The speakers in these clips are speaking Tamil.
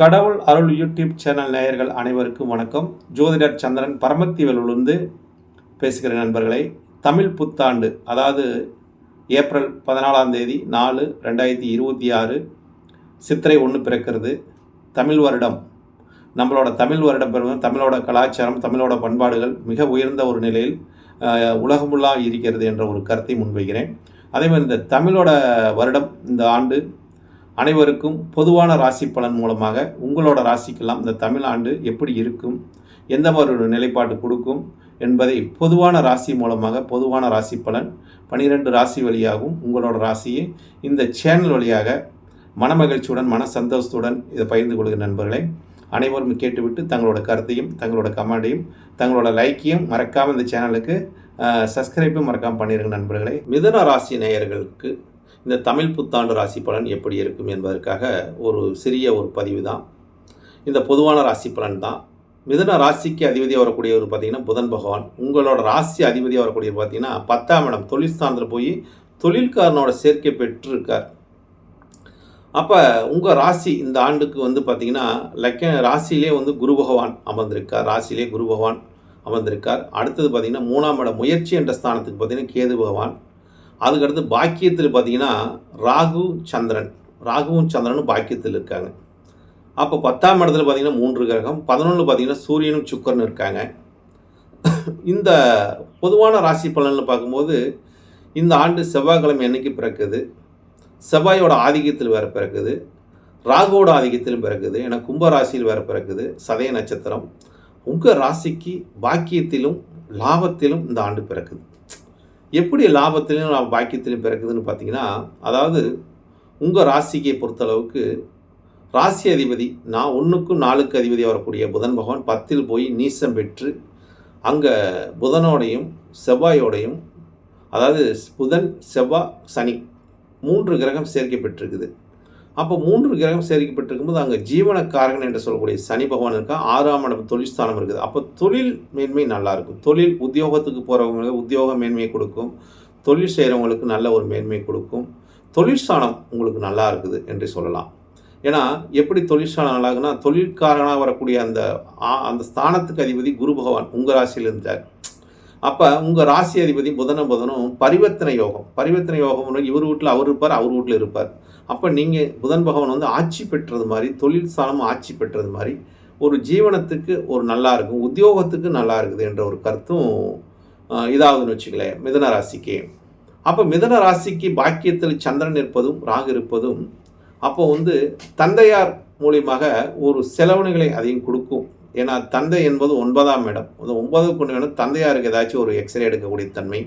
கடவுள் அருள் யூடியூப் சேனல் நேயர்கள் அனைவருக்கும் வணக்கம். ஜோதிடர் சந்திரன் பரமத்திவேலிலிருந்து பேசுகிற நண்பர்களை, தமிழ் புத்தாண்டு அதாவது ஏப்ரல் 14ஆம் தேதி 4/2026 சித்திரை 1 பிறக்கிறது. தமிழ் வருடம், நம்மளோட தமிழ் வருடம் பெறுவது தமிழோட கலாச்சாரம், தமிழோட பண்பாடுகள் மிக உயர்ந்த ஒரு நிலையில் உலகமுள்ளா இருக்கிறது என்ற ஒரு கருத்தை முன்வைக்கிறேன். அதேமாதிரி இந்த தமிழோட வருடம் இந்த ஆண்டு அனைவருக்கும் பொதுவான ராசி பலன் மூலமாக உங்களோட ராசிக்கெல்லாம் இந்த தமிழ் ஆண்டு எப்படி இருக்கும், எந்த மாதிரி ஒரு நிலைப்பாடு கொடுக்கும் என்பதை பொதுவான ராசி மூலமாக பொதுவான ராசி பலன் 12 ராசி வழியாகவும் உங்களோட ராசியை இந்த சேனல் வழியாக மனமகிழ்ச்சியுடன் மன சந்தோஷத்துடன் இதை பகிர்ந்து கொள்கிற நண்பர்களை அனைவரும் கேட்டுவிட்டு தங்களோட கருத்தையும் தங்களோட கமெண்டையும் தங்களோட லைக்கையும் மறக்காமல் இந்த சேனலுக்கு சப்ஸ்கிரைப்பும் மறக்காமல் பண்ணிடுங்க நண்பர்களே. மிதுன ராசி நேயர்களுக்கு இந்த தமிழ் புத்தாண்டு ராசி பலன் எப்படி இருக்கும் என்பதற்காக ஒரு சிறிய ஒரு பதிவு தான். இந்த பொதுவான ராசி பலன் தான். மிதுன ராசிக்கு அதிபதியாக வரக்கூடியவர் பார்த்திங்கன்னா புதன் பகவான். உங்களோட ராசி அதிபதியாக வரக்கூடியவர் பார்த்திங்கன்னா 10ஆம் இடம் தொழில் ஸ்தானத்தில் போய் தொழில்காரனோட சேர்க்கை பெற்றிருக்கார். அப்போ உங்கள் ராசி இந்த ஆண்டுக்கு பார்த்திங்கன்னா ராசியிலே குரு பகவான் அமர்ந்திருக்கார். ராசியிலே குரு பகவான் அமர்ந்திருக்கார். அடுத்தது பார்த்திங்கன்னா 3ஆம் இடம் முயற்சி என்ற ஸ்தானத்துக்கு பார்த்திங்கன்னா கேது பகவான். அதுக்கடுத்து பாக்கியத்தில் பார்த்திங்கன்னா ராகுவும் சந்திரனும் பாக்கியத்தில் இருக்காங்க. அப்போ 10ஆம் இடத்துல பார்த்திங்கன்னா 3 கிரகம், 11 பார்த்திங்கன்னா சூரியனும் சுக்கிரனும் இருக்காங்க. இந்த பொதுவான ராசி பலனில் பார்க்கும்போது இந்த ஆண்டு செவ்வாய்க்கிழமை என்னைக்கு பிறக்குது, செவ்வாயோட ஆதிக்கத்தில் வேறு பிறக்குது, ராகுவோட ஆதிக்கத்திலும் பிறக்குது, ஏன்னா கும்ப ராசியில் வேறு பிறக்குது, சதய நட்சத்திரம். உங்கள் ராசிக்கு பாக்கியத்திலும் லாபத்திலும் இந்த ஆண்டு பிறக்குது. எப்படி லாபத்திலையும் பாக்கியத்திலையும் பிறக்குதுன்னு பார்த்தீங்கன்னா, அதாவது உங்கள் ராசியை பொறுத்தளவுக்கு ராசி அதிபதி 1க்கும் 4க்கு அதிபதியாக வரக்கூடிய புதன் பகவான் 10ல் போய் நீசம் பெற்று அங்கே புதனோடையும் செவ்வாயோடையும், அதாவது புதன் செவ்வாய் சனி 3 கிரகம் சேர்க்கை பெற்றிருக்குது. அப்போ 3 கிரகம் சேர்க்கப்பட்டிருக்கும்போது அங்கே ஜீவனக்காரகன் என்று சொல்லக்கூடிய சனி பகவான் இருக்கா. 6ஆம் இடம் தொழில் ஸ்தானம் இருக்குது. அப்போ தொழில் மேன்மை நல்லாயிருக்கும். தொழில் உத்தியோகத்துக்கு போகிறவங்களுக்கு உத்தியோக மேன்மையை கொடுக்கும். தொழில் செய்கிறவங்களுக்கு நல்ல ஒரு மேன்மை கொடுக்கும். தொழிற்ஸ்தானம் உங்களுக்கு நல்லா இருக்குது என்று சொல்லலாம். ஏன்னா எப்படி தொழிற்ஸ்தானம் நல்லாகுன்னா, தொழிற்காரனாக வரக்கூடிய அந்த ஸ்தானத்துக்கு அதிபதி குரு பகவான் உங்கள் ராசியில் இருந்தார். அப்போ உங்கள் ராசி அதிபதி புதனும் பரிவர்த்தனை யோகம் இவர் வீட்டில் அவர் இருப்பார், அவர் வீட்டில் இருப்பார். அப்போ நீங்கள் புதன் பகவான் ஆட்சி பெற்றது மாதிரி, தொழில் ஸ்தானமும் ஆட்சி பெற்றது மாதிரி ஒரு ஜீவனத்துக்கு ஒரு நல்லா இருக்கும், உத்தியோகத்துக்கு நல்லா இருக்குது என்ற ஒரு கருத்தும் இதாகுதுன்னு வச்சுக்கலேன் மிதுன ராசிக்கு. அப்போ மிதுன ராசிக்கு பாக்கியத்தில் சந்திரன் இருப்பதும் ராகு இருப்பதும் அப்போ தந்தையார் மூலியமாக ஒரு செலவினங்களை அதையும் கொடுக்கும். ஏன்னா தந்தை என்பது 9ஆம் இடம். 9க்கு கொண்டு தந்தையாருக்கு ஏதாச்சும் ஒரு எக்ஸ்ரே எடுக்கக்கூடிய தன்மை,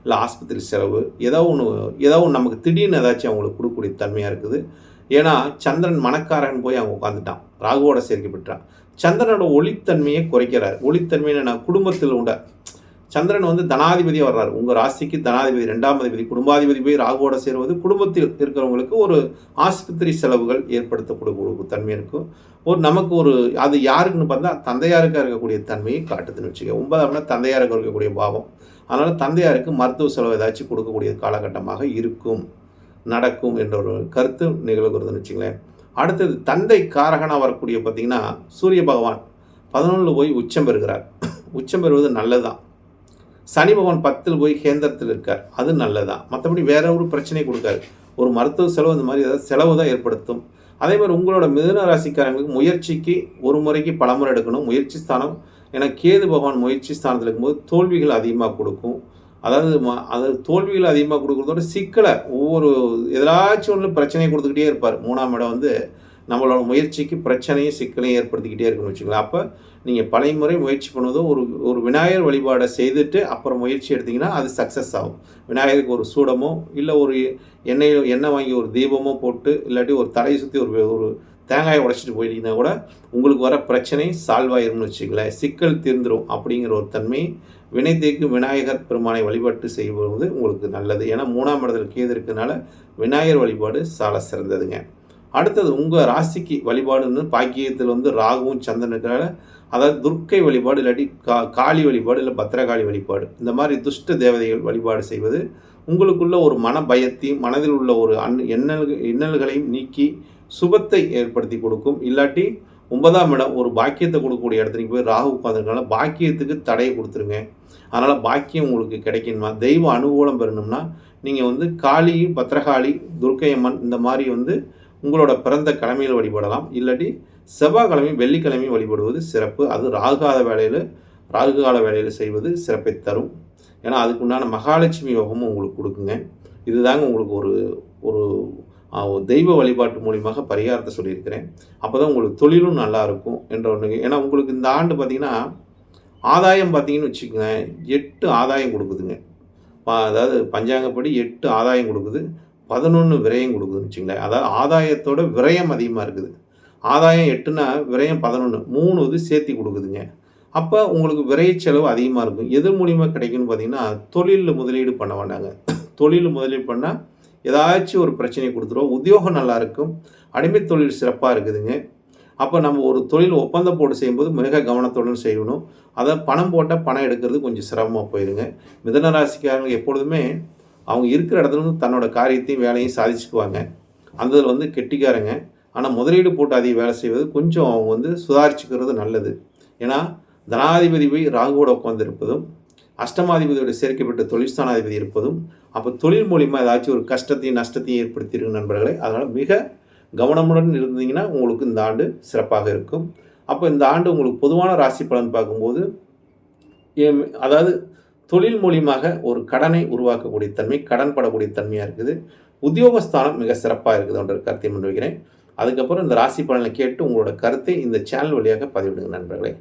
இல்லை ஆஸ்பத்திரி செலவு, ஏதோ ஒன்று நமக்கு திடீர்னு ஏதாச்சும் அவங்களுக்கு கொடுக்கக்கூடிய தன்மையாக இருக்குது. ஏன்னா சந்திரன் மனக்காரன் போய் அவங்க உட்காந்துட்டான், ராகுவோட சேர்க்கப்பட்டான். சந்திரனோட ஒளித்தன்மையை குறைக்கிறார். ஒளித்தன்மையை குடும்பத்தில் உண்ட சந்திரன் தனாதிபதியாக வர்றாரு. உங்கள் ராசிக்கு தனாதிபதி 2ஆம் அதிபதி குடும்பாதிபதி போய் ராகுவோட சேருவது குடும்பத்தில் இருக்கிறவங்களுக்கு ஒரு ஆஸ்பத்திரி செலவுகள் ஏற்படுத்தக்கூடிய தன்மை இருக்கும். நமக்கு அது யாருக்குன்னு பார்த்தா தந்தையாருக்காக இருக்கக்கூடிய தன்மையை காட்டுதுன்னு வச்சுக்க. 9ஆம் இடம் தந்தையாருக்கு இருக்கக்கூடிய பாவம். அதனால் தந்தையாருக்கு மருத்துவ செலவு ஏதாச்சும் கொடுக்கக்கூடிய காலகட்டமாக இருக்கும், நடக்கும் என்ற ஒரு கருத்து நிகழ்கிறதுன்னு வச்சுங்களேன். அடுத்தது தந்தை காரகனாக வரக்கூடிய பார்த்திங்கன்னா சூரிய பகவான் 11ல் போய் உச்சம் பெறுகிறார். உச்சம் பெறுவது நல்லதுதான். சனி பகவான் 10ல் போய் கேந்திரத்தில் இருக்கார், அது நல்லதான். மற்றபடி வேற ஒரு பிரச்சனை கொடுக்காரு. ஒரு மருத்துவ செலவு இந்த மாதிரி ஏதாவது செலவு தான் ஏற்படுத்தும். அதே மாதிரி உங்களோட மிதுன ராசிக்காரங்களுக்கு முயற்சிக்கு ஒரு முறைக்கு பலமுறை எடுக்கணும். முயற்சி ஸ்தானம், ஏன்னா கேது பகவான் முயற்சி ஸ்தானத்தில் இருக்கும்போது தோல்விகள் அதிகமாக கொடுக்கும். அதாவது தோல்விகள் அதிகமாக கொடுக்குறதோட சிக்கலை எதாச்சும் ஒன்று பிரச்சனையை கொடுத்துக்கிட்டே இருப்பார். 3ஆம் இடம் நம்மளோட முயற்சிக்கு பிரச்சனையும் சிக்கலையும் ஏற்படுத்திக்கிட்டே இருக்குன்னு வச்சுக்கலாம். அப்போ நீங்கள் பல முறை முயற்சி பண்ணுவதோ ஒரு விநாயகர் வழிபாடை செய்துட்டு அப்புறம் முயற்சி எடுத்திங்கன்னா அது சக்ஸஸ் ஆகும். விநாயகருக்கு ஒரு சூடமோ இல்லை ஒரு எண்ணெய் வாங்கி ஒரு தீபமோ போட்டு, இல்லாட்டி ஒரு தலையை சுற்றி ஒரு தேங்காயை உடைச்சிட்டு போயிட்டீங்கன்னா கூட உங்களுக்கு வர பிரச்சனை சால்வ் ஆயிரும்னு வச்சுக்கலாம். சிக்கல் தீர்ந்துடும் அப்படிங்கிற ஒரு தன்மை வினை தீர்க்கும் விநாயகர் பெருமானை வழிபாட்டு செய்வது உங்களுக்கு நல்லது. ஏன்னா 3ஆம் இடத்துல கேது இருக்கிறதுனால விநாயகர் வழிபாடு சால சிறந்ததுங்க. அடுத்தது உங்கள் ராசிக்கு வழிபாடுன்னு பாக்கியத்தில் ராகுவும் சந்திரன் இருக்கிறனால, அதாவது துர்க்கை வழிபாடு, இல்லாட்டி காளி வழிபாடு, இல்லை பத்திரகாளி வழிபாடு, இந்த மாதிரி துஷ்ட தேவதைகள் வழிபாடு செய்வது உங்களுக்குள்ள ஒரு மன பயத்தையும் மனதில் உள்ள ஒரு இன்னல்களையும் நீக்கி சுபத்தை ஏற்படுத்தி கொடுக்கும். இல்லாட்டி 9ஆம் இடம் ஒரு பாக்கியத்தை கொடுக்கக்கூடிய இடத்துக்கு போய் ராகு உட்காந்துருக்கனால பாக்கியத்துக்கு தடையை கொடுத்துருங்க. அதனால் பாக்கியம் உங்களுக்கு கிடைக்கணுமா, தெய்வ அனுகூலம் பெறணும்னா நீங்கள் வந்து காளி, பத்ரகாளி, துர்க்கையம்மன் இந்த மாதிரி வந்து உங்களோட பிறந்த கிழமையில் வழிபடலாம். இல்லாட்டி செவ்வாய்க்கிழமை, வெள்ளிக்கிழமை வழிபடுவது சிறப்பு. அது ராகுகால வேலையில் செய்வது சிறப்பை தரும். ஏன்னா அதுக்குண்டான மகாலட்சுமி யோகமும் உங்களுக்கு கொடுக்குங்க. இதுதாங்க உங்களுக்கு ஒரு தெய்வ வழிபாட்டு மூலியமாக பரிகாரத்தை சொல்லியிருக்கிறேன். அப்போ தான் உங்களுக்கு தொழிலும் நல்லாயிருக்கும் என்ற ஒன்று. ஏன்னா உங்களுக்கு இந்த ஆண்டு பார்த்திங்கன்னா ஆதாயம் பார்த்திங்கன்னு வச்சுக்கோங்க, 8 ஆதாயம் கொடுக்குதுங்க. அதாவது பஞ்சாங்கப்படி 8 ஆதாயம் கொடுக்குது, 11 விரயம் கொடுக்குதுன்னு வச்சுங்களேன். அதாவது ஆதாயத்தோட விரயம் அதிகமாக இருக்குது. ஆதாயம் 8னா விரயம் 11, 3 இது சேர்த்தி கொடுக்குதுங்க. அப்போ உங்களுக்கு விரைய செலவு அதிகமாக இருக்கும். எது மூலியமாக கிடைக்குன்னு பார்த்தீங்கன்னா, தொழிலில் முதலீடு பண்ண வேண்டாங்க. தொழில் முதலீடு பண்ணால் ஏதாச்சும் ஒரு பிரச்சனையை கொடுத்துருவோம். உத்தியோகம் நல்லாயிருக்கும், அடிமை தொழில் சிறப்பாக இருக்குதுங்க. அப்போ நம்ம ஒரு தொழில் ஒப்பந்தம் போட்டு செய்யும்போது மிக கவனத்துடன் செய்யணும். அதை பணம் போட்டால் பணம் எடுக்கிறது கொஞ்சம் சிரமமாக போயிடுங்க. மிதுன ராசிக்காரங்க எப்பொழுதுமே அவங்க இருக்கிற இடத்துல வந்து தன்னோட காரியத்தையும் வேலையும் சாதிச்சுக்குவாங்க. அந்த இதில் வந்து கெட்டிக்காரங்க. ஆனால் முதலீடு போட்டு அதிக வேலை செய்வது கொஞ்சம் அவங்க வந்து சுதாரிச்சுக்கிறது நல்லது. ஏன்னா தனாதிபதி போய் ராகுவோட உட்கார்ந்திருப்பதும், அஷ்டமாதிபதியோட சேர்க்கப்பட்ட தொழில்ஸ்தானாதிபதி இருப்பதும், அப்போ தொழில் மூலிமா ஏதாச்சும் ஒரு கஷ்டத்தையும் நஷ்டத்தையும் ஏற்படுத்தியிருக்கு நண்பர்களே. அதனால் மிக கவனமுடன் இருந்தீங்கன்னா உங்களுக்கு இந்த ஆண்டு சிறப்பாக இருக்கும். அப்போ இந்த ஆண்டு உங்களுக்கு பொதுவான ராசி பலன் பார்க்கும்போது, அதாவது தொழில் மூலியமாக ஒரு கடனை உருவாக்கக்கூடிய தன்மை, கடன் படக்கூடிய தன்மையாக இருக்குது. உத்தியோகஸ்தானம் மிக சிறப்பாக இருக்குதுன்ற கருத்தை முன் வைக்கிறேன். அதுக்கப்புறம் இந்த ராசி பலனை கேட்டு உங்களோட கருத்தை இந்த சேனல் வழியாக பதிவிடுங்க நண்பர்களே.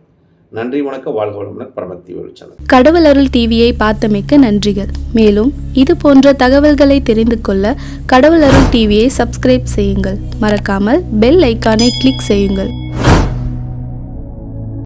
நன்றி, வணக்கம், வாழ்க வளமுடன். பரமத்தி வேலுச்சந்திரன். கடவுள் அருள் டிவியை பார்த்தமைக்க நன்றிகள். மேலும் இது போன்ற தகவல்களை தெரிந்து கொள்ள கடவுள் அருள் டிவியை சப்ஸ்கிரைப் செய்யுங்கள். மறக்காமல் பெல் ஐக்கானை கிளிக் செய்யுங்கள்.